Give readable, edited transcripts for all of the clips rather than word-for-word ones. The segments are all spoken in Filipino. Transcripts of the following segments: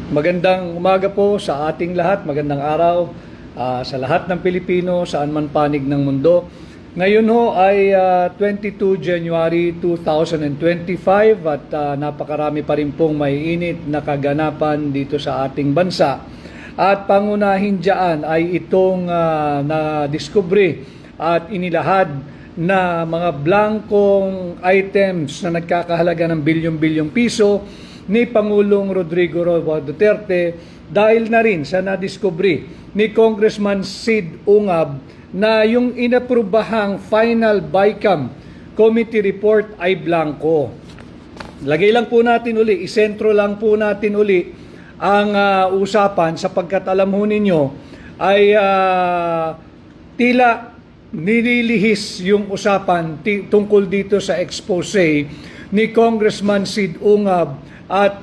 Magandang umaga po sa ating lahat, magandang araw sa lahat ng Pilipino, saan man panig ng mundo. Ngayon ho ay 22 January 2025 at napakarami pa rin pong may init na kaganapan dito sa ating bansa. At pangunahin dyan ay itong na-discovery at inilahad na mga blankong items na nagkakahalaga ng bilyong-bilyong piso ni Pangulong Rodrigo Roa Duterte dahil na rin sa nadiskubre ni Congressman Sid Ungab na yung inaprubahang final BICAM committee report ay blanco. Lagay lang po natin uli, isentro lang po natin uli ang usapan sapagkat alam ho ninyo ay tila nililihis yung usapan tungkol dito sa expose ni Congressman Sid Ungab at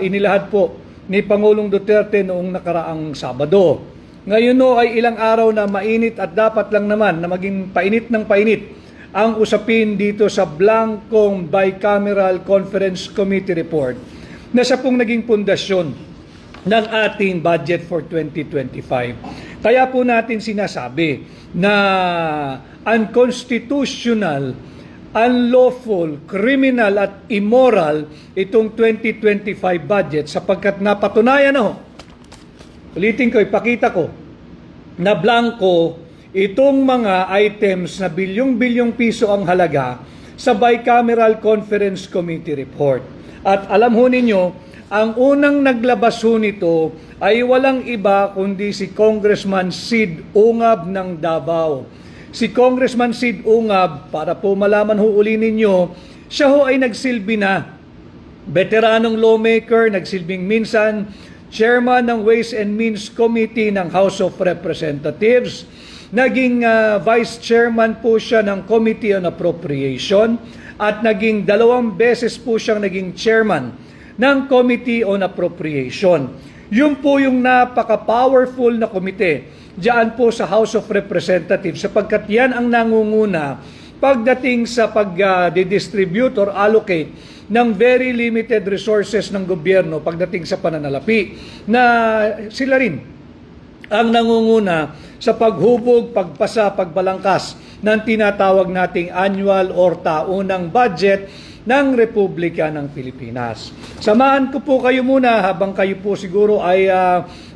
inilahad po ni Pangulong Duterte noong nakaraang Sabado. Ngayon no ay ilang araw na mainit at dapat lang naman na maging painit ng painit ang usapin dito sa blankong Bicameral Conference Committee report na siya pong naging pundasyon ng ating budget for 2025. Kaya po natin sinasabi na unconstitutional, unlawful, criminal at immoral itong 2025 budget sapagkat napatunayan ulitin ko, ipakita ko na blanco itong mga items na bilyong-bilyong piso ang halaga sa Bicameral Conference Committee report. At alam ho ninyo, ang unang naglabas ho nito ay walang iba kundi si Congressman Sid Ungab ng Davao. Si Congressman Sid Ungab, para po malaman ho uli ninyo, siya ho ay nagsilbi na veteranong lawmaker, nagsilbing minsan chairman ng Ways and Means Committee ng House of Representatives, naging vice chairman po siya ng Committee on Appropriation at naging 2 beses po siyang naging chairman ng Committee on Appropriation. Yun po yung napaka-powerful na komite diyan po sa House of Representatives sapagkat yan ang nangunguna pagdating sa pag-distribute or allocate ng very limited resources ng gobyerno pagdating sa pananalapi na sila rin ang nangunguna sa paghubog, pagpasa, pagbalangkas ng tinatawag nating annual or taunang budget ng Republika ng Pilipinas. Samahan ko po kayo muna habang kayo po siguro ay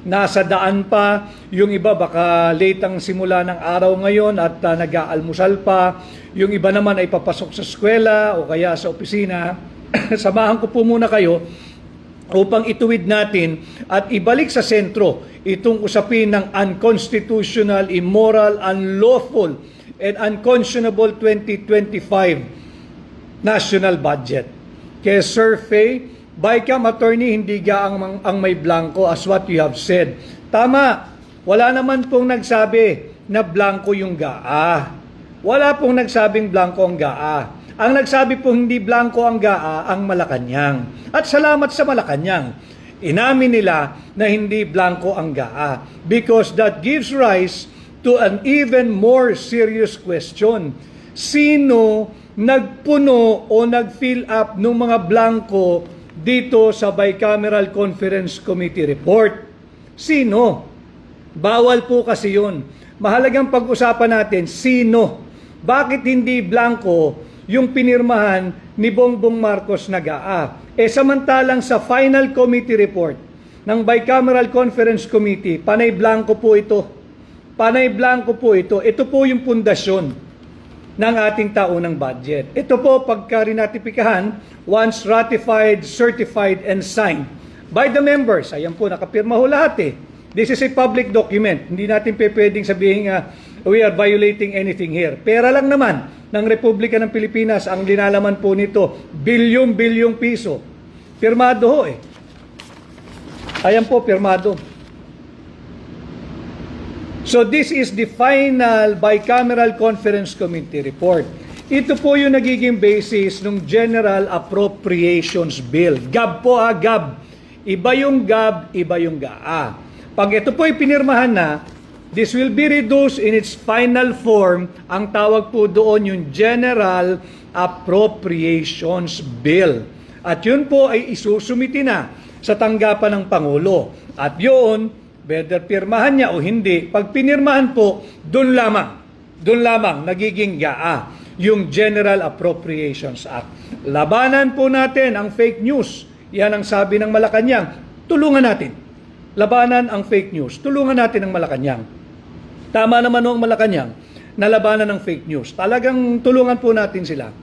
nasa daan pa. Yung iba baka late ang simula ng araw ngayon at nag-aalmusal pa. Yung iba naman ay papasok sa eskwela o kaya sa opisina. Samahan ko po muna kayo upang ituwid natin at ibalik sa sentro itong usapin ng unconstitutional, immoral, unlawful, and unconscionable 2025 national budget. Kaya Sir Faye, BICAM attorney, hindi ang may blanco as what you have said. Tama, wala naman pong nagsabi na blanco yung GAA. Wala pong nagsabing blanco ang GAA. Ang nagsabi pong hindi blanco ang GAA, ang Malacanang. At salamat sa Malacanang. Inamin nila na hindi blanco ang GAA because that gives rise to an even more serious question. Sino nagpuno o nag-fill up ng mga blanco dito sa Bicameral Conference Committee report? Sino? Bawal po kasi yun. Mahalagang pag-usapan natin, sino? Bakit hindi blanco yung pinirmahan ni Bongbong Marcos na GAA? Samantalang sa final committee report ng Bicameral Conference Committee, panay blanco po ito. Panay blanco po ito. Ito po yung pundasyon ng ating taunang budget. Ito po pagka-rinatipikahan, once ratified, certified, and signed by the members. Ayan po, nakapirma ho lahat This is a public document. Hindi natin pwedeng sabihin we are violating anything here. Pera lang naman ng Republika ng Pilipinas ang linalaman po nito. Bilyong-bilyong piso. Pirmado ho Ayan po, pirmado. So this is the final Bicameral Conference Committee report. Ito po yung nagiging basis ng General Appropriations Bill. GAB po GAB. Iba yung GAB, iba yung GAA. Pag ito po ay pinirmahan na, this will be reduced in its final form. Ang tawag po doon yung General Appropriations Bill. At yun po ay isusumiti na sa tanggapan ng Pangulo. At yun, whether pirmahan niya o hindi, pag pinirmahan po, doon lamang nagiging GAA, yung General Appropriations Act. Labanan po natin ang fake news. Yan ang sabi ng Malacanang. Tulungan natin. Labanan ang fake news. Tulungan natin ang Malacanang. Tama naman ang Malacanang na labanan ng fake news. Talagang tulungan po natin sila.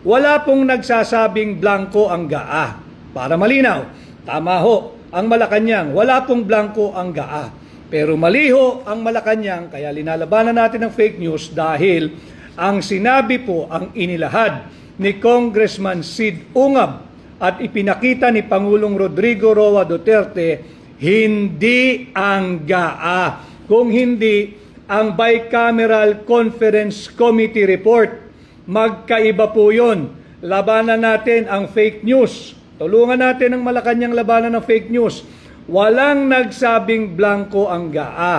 Wala pong nagsasabing blanco ang GAA. Para malinaw, tama ho ang Malacanang. Wala pong blanco ang GAA. Pero maliho ang Malacanang, kaya linalabanan natin ang fake news dahil ang sinabi po, ang inilahad ni Congressman Sid Ungab at ipinakita ni Pangulong Rodrigo Roa Duterte, hindi ang GAA. Kung hindi, ang Bicameral Conference Committee report. Magkaiba po yun. Labanan natin ang fake news. Tulungan natin ang Malacanang labanan ng fake news. Walang nagsabing blanco ang GAA.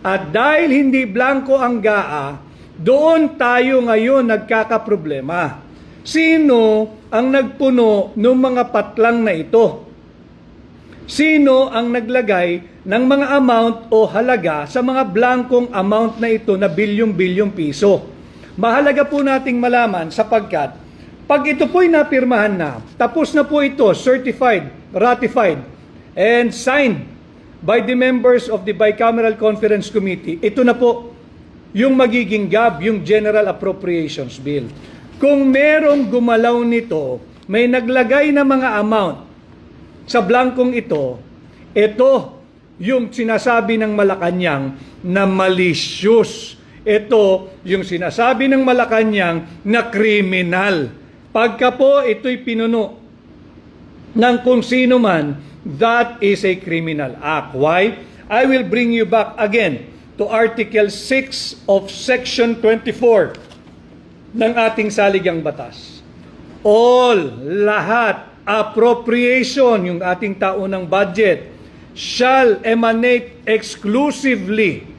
At dahil hindi blanco ang GAA, doon tayo ngayon nagkakaproblema. Sino ang nagpuno ng mga patlang na ito? Sino ang naglagay ng mga amount o halaga sa mga blankong amount na ito na bilyong-bilyong piso? Mahalaga po nating malaman sapagkat pag ito po'y napirmahan na, tapos na po ito, certified, ratified, and signed by the members of the Bicameral Conference Committee, ito na po yung magiging GAB, yung General Appropriations Bill. Kung merong gumalaw nito, may naglagay na mga amount sa blankong ito yung sinasabi ng Malacanang na malicious. Ito yung sinasabi ng Malacanang na criminal. Pagka po ito'y pinuno ng kung sino man, that is a criminal act. Why? I will bring you back again to Article 6 of Section 24 ng ating saligang batas. Lahat, appropriation, yung ating taunang budget, shall emanate exclusively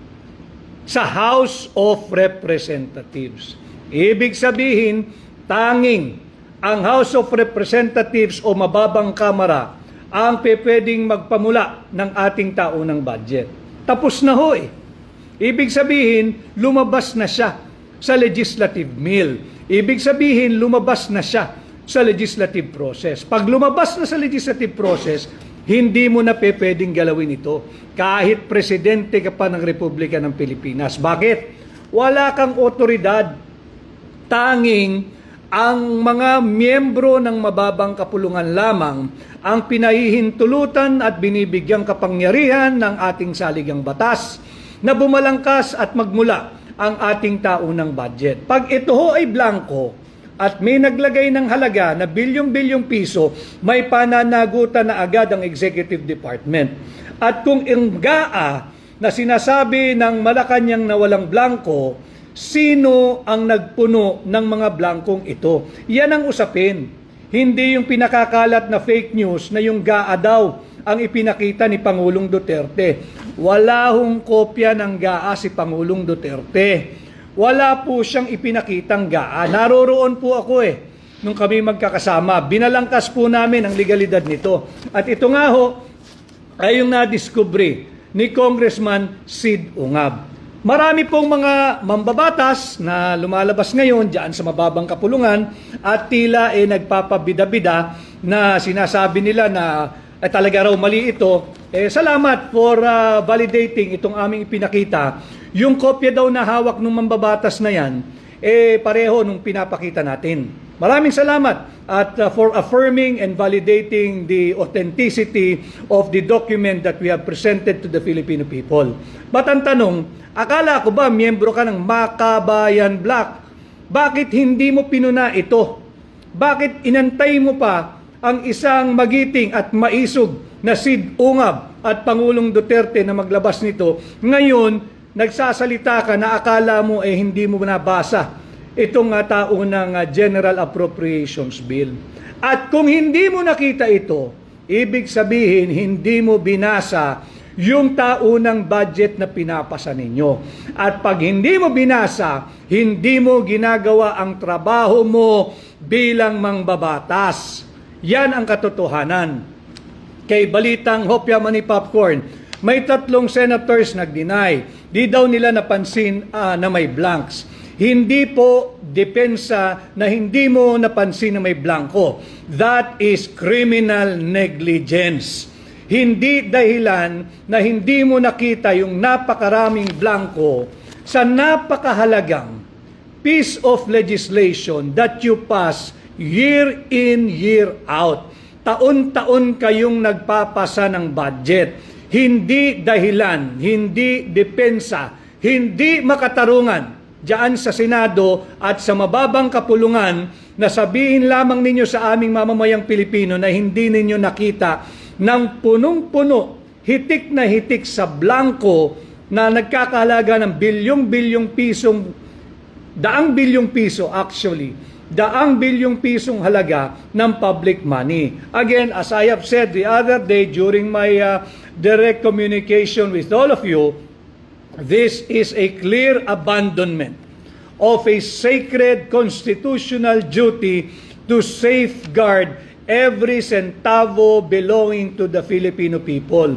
sa House of Representatives. Ibig sabihin, tanging ang House of Representatives o mababang kamara ang pwedeng magpamula ng ating taunang budget. Tapos na ho eh. Ibig sabihin, lumabas na siya sa legislative mill. Ibig sabihin, lumabas na siya sa legislative process. Pag lumabas na sa legislative process, hindi mo na pwedeng galawin ito. Kahit presidente ka pa ng Republika ng Pilipinas. Bakit? Wala kang otoridad. Tanging ang mga miyembro ng mababang kapulungan lamang ang pinahihintulutan at binibigyang kapangyarihan ng ating saligang batas na bumalangkas at magmula ang ating taunang budget. Pag ito ho ay blanco at may naglagay ng halaga na bilyong-bilyong piso, may pananagutan na agad ang Executive Department. At kung ang GAA na sinasabi ng Malacanang na walang blanco, sino ang nagpuno ng mga blankong ito? Yan ang usapin. Hindi yung pinakakalat na fake news na yung GAA daw ang ipinakita ni Pangulong Duterte. Wala hong kopya ng GAA si Pangulong Duterte. Wala po siyang ipinakitang GAA. Naroroon po ako nung kami magkakasama. Binalangkas po namin ang legalidad nito. At ito nga ho, ay yung nadiskubre ni Congressman Sid Ungab. Marami pong mga mambabatas na lumalabas ngayon dyan sa mababang kapulungan at tila nagpapabida-bida na sinasabi nila na talaga raw mali ito. Salamat for validating itong aming ipinakita. Yung kopya daw na hawak ng mambabatas na yan, pareho nung pinapakita natin. Maraming salamat at for affirming and validating the authenticity of the document that we have presented to the Filipino people. But ang tanong, akala ko ba miyembro ka ng Makabayan Black? Bakit hindi mo pinuna ito? Bakit inantay mo pa ang isang magiting at maisog na Sid Ungab at Pangulong Duterte na maglabas nito? Ngayon, nagsasalita ka na akala mo hindi mo nabasa itong taunang General Appropriations Bill. At kung hindi mo nakita ito, ibig sabihin hindi mo binasa yung taunang budget na pinapasa ninyo. At pag hindi mo binasa, hindi mo ginagawa ang trabaho mo bilang mangbabatas. Yan ang katotohanan. kay Balitang Hopya Mani Popcorn, may 3 senators nag-deny. Di daw nila napansin na may blanks. Hindi po depensa na hindi mo napansin na may blanco. That is criminal negligence. Hindi dahilan na hindi mo nakita yung napakaraming blanco sa napakahalagang piece of legislation that you pass year in, year out. Taon-taon kayong nagpapasa ng budget. Hindi dahilan, hindi depensa, hindi makatarungan diyan sa Senado at sa mababang kapulungan na sabihin lamang ninyo sa aming mamamayang Pilipino na hindi ninyo nakita ng punong-puno, hitik na hitik sa blanco na nagkakahalaga ng bilyong-bilyong pisong, daang bilyong piso actually, daang bilyong pisong halaga ng public money. Again, as I have said the other day during my direct communication with all of you, this is a clear abandonment of a sacred constitutional duty to safeguard every centavo belonging to the Filipino people.